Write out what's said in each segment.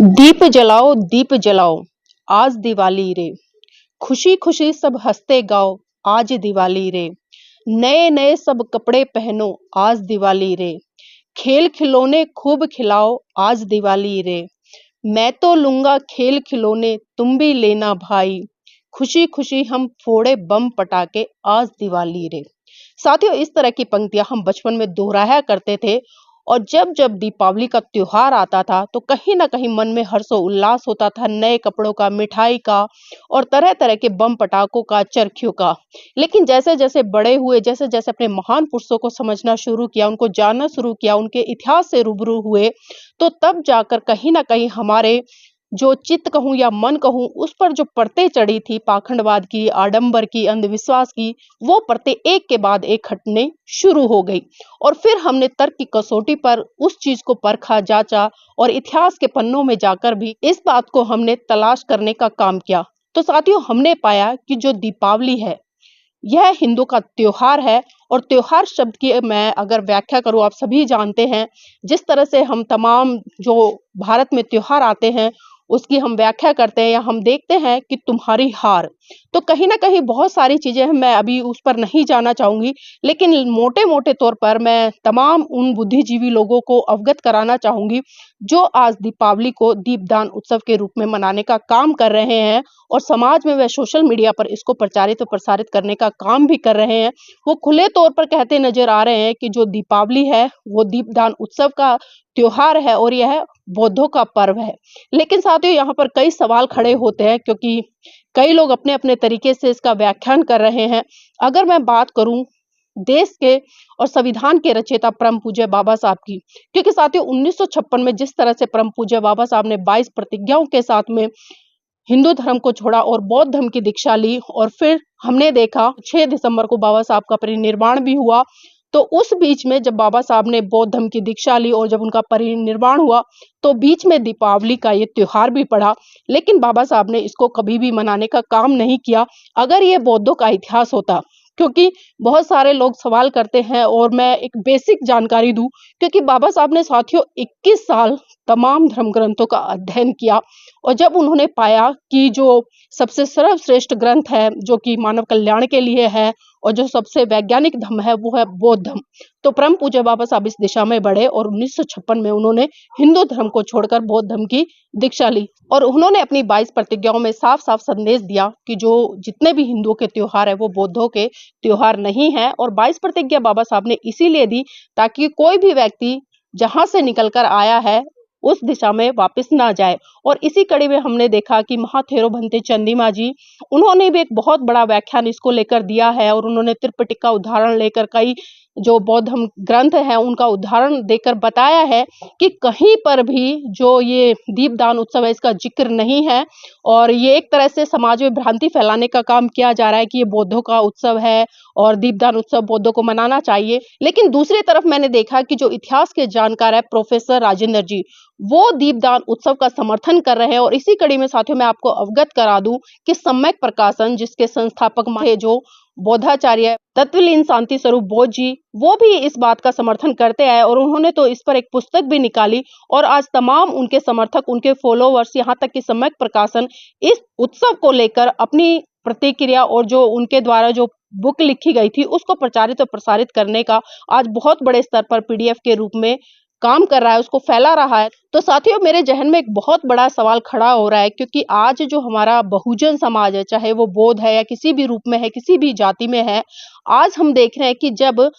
दीप जलाओ, आज दिवाली रे। खुशी खुशी सब हंसते गाओ, आज दिवाली रे। नए नए सब कपड़े पहनो, आज दिवाली रे। खेल खिलौने खूब खिलाओ, आज दिवाली रे। मैं तो लूंगा खेल खिलौने, तुम भी लेना भाई। खुशी खुशी हम फोड़े बम पटाके, आज दिवाली रे। साथियों, इस तरह की पंक्तियां हम बचपन में दोहराया करते थे। और जब जब दीपावली का त्योहार आता था तो कहीं ना कहीं मन में हर्षो उल्लास होता था, नए कपड़ों का, मिठाई का और तरह तरह के बम पटाखों का, चरखियों का। लेकिन जैसे जैसे बड़े हुए, जैसे जैसे अपने महान पुरुषों को समझना शुरू किया, उनको जानना शुरू किया, उनके इतिहास से रूबरू हुए, तो तब जाकर कहीं ना कहीं हमारे जो चित्त कहूं या मन कहूं, उस पर जो परतें चढ़ी थी पाखंडवाद की, आडंबर की, अंधविश्वास की, वो परतें एक के बाद एक हटने शुरू हो गई। और फिर हमने तर्क की कसौटी पर उस चीज को परखा, जांचा और इतिहास के पन्नों में जाकर भी इस बात को हमने तलाश करने का काम किया। तो साथियों, हमने पाया कि जो दीपावली है, यह हिंदू का त्योहार है। और त्योहार शब्द की मैं अगर व्याख्या करूं, आप सभी जानते हैं जिस तरह से हम तमाम जो भारत में त्योहार आते हैं उसकी हम व्याख्या करते हैं या हम देखते हैं कि तुम्हारी हार। तो कहीं ना कहीं बहुत सारी चीजें हैं, मैं अभी उस पर नहीं जाना चाहूंगी। लेकिन मोटे मोटे तौर पर मैं तमाम उन बुद्धिजीवी लोगों को अवगत कराना चाहूंगी जो आज दीपावली को दीपदान उत्सव के रूप में मनाने का काम कर रहे हैं और समाज में व सोशल मीडिया पर इसको प्रचारित और प्रसारित करने का काम भी कर रहे हैं। वो खुले तौर पर कहते नजर आ रहे हैं कि जो दीपावली है वो दीपदान उत्सव का त्योहार है और यह बौद्धों का पर्व है। लेकिन साथियों, यहाँ पर कई सवाल खड़े होते हैं क्योंकि कई लोग अपने अपने तरीके से इसका व्याख्यान कर रहे हैं। अगर मैं बात करूं देश के और संविधान के रचयिता परम पूज्य बाबा साहब की, क्योंकि साथियों 1956 में जिस तरह से परम पूज्य बाबा साहब ने 22 प्रतिज्ञाओं के साथ में हिंदू धर्म को छोड़ा और बौद्ध धर्म की दीक्षा ली, और फिर हमने देखा 6 दिसंबर को बाबा साहब का परिनिर्वाण भी हुआ। तो उस बीच में जब बाबा साहब ने बौद्ध धर्म की दीक्षा ली और जब उनका परिनिर्वाण हुआ, तो बीच में दीपावली का ये त्योहार भी पड़ा। लेकिन बाबा साहब ने इसको कभी भी मनाने का काम नहीं किया। अगर ये बौद्धों का इतिहास होता, क्योंकि बहुत सारे लोग सवाल करते हैं और मैं एक बेसिक जानकारी दूं, क्योंकि बाबा साहब ने साथियों 21 साल तमाम धर्म ग्रंथों का अध्ययन किया। और जब उन्होंने पाया कि जो सबसे सर्वश्रेष्ठ ग्रंथ है जो कि मानव कल्याण के लिए है और जो सबसे वैज्ञानिक धर्म है वो है बौद्ध धर्म, तो परम पूज्य बाबा साहब इस दिशा में बढ़े और 1956 में उन्होंने हिंदू धर्म को छोड़कर बौद्ध धर्म की दीक्षा ली। और उन्होंने अपनी 22 प्रतिज्ञाओं में साफ साफ संदेश दिया कि जो जितने भी हिंदुओं के त्योहार है वो बौद्धों के त्योहार नहीं है। और 22 प्रतिज्ञा बाबा साहब ने इसीलिए दी ताकि कोई भी व्यक्ति जहां से निकल कर आया है उस दिशा में वापस ना जाए। और इसी कड़ी में हमने देखा कि महाथेरो भंते चंदीमा जी, उन्होंने भी एक बहुत बड़ा व्याख्यान इसको लेकर दिया है और उन्होंने त्रिपिटक का उदाहरण लेकर कई जो बौद्ध धर्म ग्रंथ हैं उनका उदाहरण देकर बताया है कि कहीं पर भी जो ये दीपदान उत्सव है इसका जिक्र नहीं है। और ये एक तरह से समाज में भ्रांति फैलाने का काम किया जा रहा है कि ये बौद्धों का उत्सव है और दीपदान उत्सव बौद्धों को मनाना चाहिए। लेकिन दूसरी तरफ मैंने देखा कि जो इतिहास के जानकार है प्रोफेसर राजेंद्र जी, वो दीपदान उत्सव का समर्थन कर रहे हैं। और इसी कड़ी में साथियों मैं आपको अवगत करा दूं कि सम्यक प्रकाशन जिसके संस्थापक थे जो बौद्धाचार्य तत्वलीन शांति स्वरूप बोध जी, वो भी इस बात का समर्थन करते आए और उन्होंने तो इस पर एक पुस्तक भी निकाली। और आज तमाम उनके समर्थक, उनके फॉलोवर्स, यहाँ तक कि सम्यक प्रकाशन इस उत्सव को लेकर अपनी प्रतिक्रिया और जो उनके द्वारा जो बुक लिखी गई थी उसको प्रचारित और प्रसारित करने का आज बहुत बड़े स्तर पर पीडीएफ के रूप में काम कर रहा है, उसको फैला रहा है। तो साथियों, मेरे जहन में एक बहुत बड़ा सवाल खड़ा हो रहा है क्योंकि आज जो हमारा बहुजन समाज है, चाहे वो बौद्ध है या किसी भी रूप में है, किसी भी जाति में है, आज हम देख रहे हैं कि जब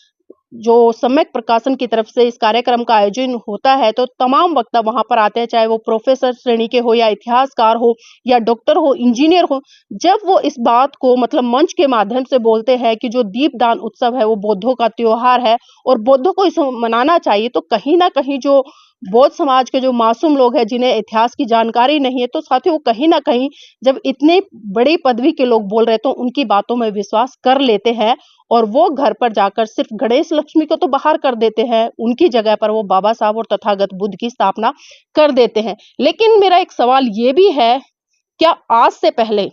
जो सम्यक प्रकाशन की तरफ से इस कार्यक्रम का आयोजन होता है तो तमाम वक्ता वहां पर आते हैं, चाहे वो प्रोफेसर श्रेणी के हो या इतिहासकार हो या डॉक्टर हो, इंजीनियर हो। जब वो इस बात को मतलब मंच के माध्यम से बोलते हैं कि जो दीपदान उत्सव है वो बौद्धों का त्योहार है और बौद्धों को इसे मनाना चाहिए, तो कहीं ना कहीं जो बौद्ध समाज के जो मासूम लोग हैं जिन्हें इतिहास की जानकारी नहीं है, तो साथियों कहीं ना कहीं जब इतने बड़ी पदवी के लोग बोल रहे तो उनकी बातों में विश्वास कर लेते हैं और वो घर पर जाकर सिर्फ गणेश लक्ष्मी को तो बाहर कर देते हैं, उनकी जगह पर वो बाबा साहब और तथागत बुद्ध की स्थापना कर देते हैं। लेकिन मेरा एक सवाल ये भी है, क्या आज से पहले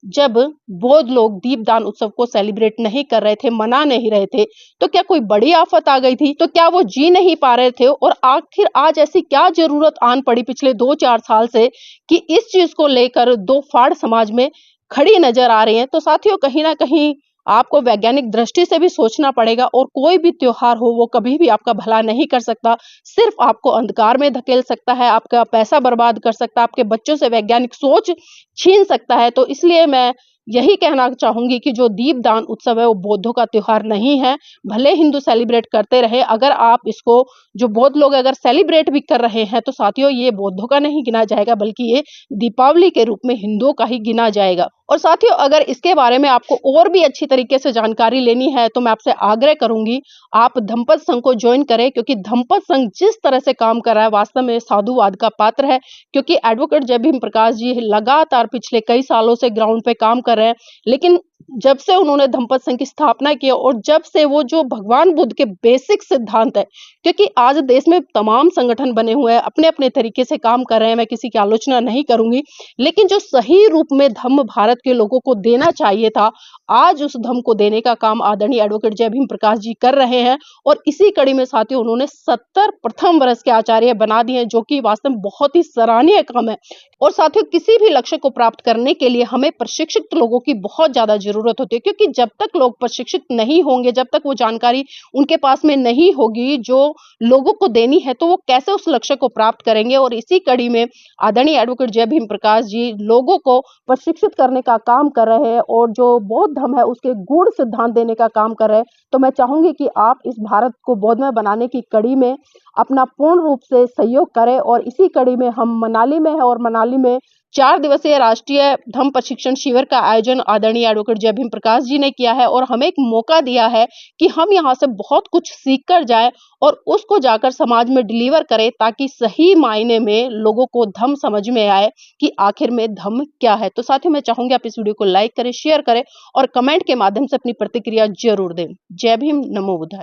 जब बौद्ध लोग दीपदान उत्सव को सेलिब्रेट नहीं कर रहे थे, मना नहीं रहे थे, तो क्या कोई बड़ी आफत आ गई थी? तो क्या वो जी नहीं पा रहे थे? और आखिर आज ऐसी क्या जरूरत आन पड़ी पिछले 2-4 साल से कि इस चीज को लेकर दो फाड़ समाज में खड़ी नजर आ रही हैं? तो साथियों, कहीं ना कहीं आपको वैज्ञानिक दृष्टि से भी सोचना पड़ेगा, और कोई भी त्योहार हो वो कभी भी आपका भला नहीं कर सकता, सिर्फ आपको अंधकार में धकेल सकता है, आपका पैसा बर्बाद कर सकता है, आपके बच्चों से वैज्ञानिक सोच छीन सकता है। तो इसलिए मैं यही कहना चाहूंगी कि जो दीपदान उत्सव है वो बौद्धों का त्योहार नहीं है। भले हिंदू सेलिब्रेट करते रहे, अगर आप इसको, जो बौद्ध लोग अगर सेलिब्रेट भी कर रहे हैं, तो साथियों ये बौद्धों का नहीं गिना जाएगा, बल्कि ये दीपावली के रूप में हिंदुओं का ही गिना जाएगा। और साथियों, अगर इसके बारे में आपको और भी अच्छी तरीके से जानकारी लेनी है तो मैं आपसे आग्रह करूंगी, आप धम्मपद संघ को ज्वाइन करें, क्योंकि धम्मपद संघ जिस तरह से काम कर रहा है वास्तव में साधुवाद का पात्र है। क्योंकि एडवोकेट जय भीम प्रकाश जी लगातार पिछले कई सालों से ग्राउंड पे काम कर रहे हैं, लेकिन जब से उन्होंने धम्मपद संघ की स्थापना की और जब से वो जो भगवान बुद्ध के बेसिक सिद्धांत है, क्योंकि आज देश में तमाम संगठन बने हुए हैं, अपने अपने तरीके से काम कर रहे हैं, मैं किसी की आलोचना नहीं करूंगी, लेकिन जो सही रूप में धम्म भारत के लोगों को देना चाहिए था, आज उस धम्म को देने का काम आदरणीय एडवोकेट जय भीम प्रकाश जी कर रहे हैं। और इसी कड़ी में साथियों, उन्होंने 70 प्रथम वर्ष के आचार्य बना दिए हैं, जो कि वास्तव में बहुत ही सराहनीय काम है। और साथियों, किसी भी लक्ष्य को प्राप्त करने के लिए हमें प्रशिक्षित लोगों की बहुत ज्यादा जरूरत होती है, क्योंकि जब तक लोग प्रशिक्षित नहीं होंगे, जब तक वो जानकारी उनके पास में नहीं होगी जो लोगों को देनी है, तो वो कैसे उस लक्ष्य को प्राप्त करेंगे। और इसी कड़ी में आदरणीय एडवोकेट जय भीम प्रकाश जी लोगों को प्रशिक्षित करने का काम कर रहे हैं, और जो बौद्ध धर्म है उसके गूढ़ सिद्धांत देने का काम कर रहे हैं। तो मैं चाहूंगी कि आप इस भारत को बौद्धमय बनाने की कड़ी में अपना पूर्ण रूप से सहयोग करें। और इसी कड़ी में हम मनाली में है, और मनाली में 4 दिवसीय राष्ट्रीय धम्म प्रशिक्षण शिविर का आयोजन आदरणीय एडवोकेट जय भीम प्रकाश जी ने किया है, और हमें एक मौका दिया है कि हम यहाँ से बहुत कुछ सीख कर जाए और उसको जाकर समाज में डिलीवर करें, ताकि सही मायने में लोगों को धम्म समझ में आए कि आखिर में धम्म क्या है। तो साथियों, मैं चाहूंगी आप इस वीडियो को लाइक करें, शेयर करें और कमेंट के माध्यम से अपनी प्रतिक्रिया जरूर दें। जय भीम, नमो बुद्धाय।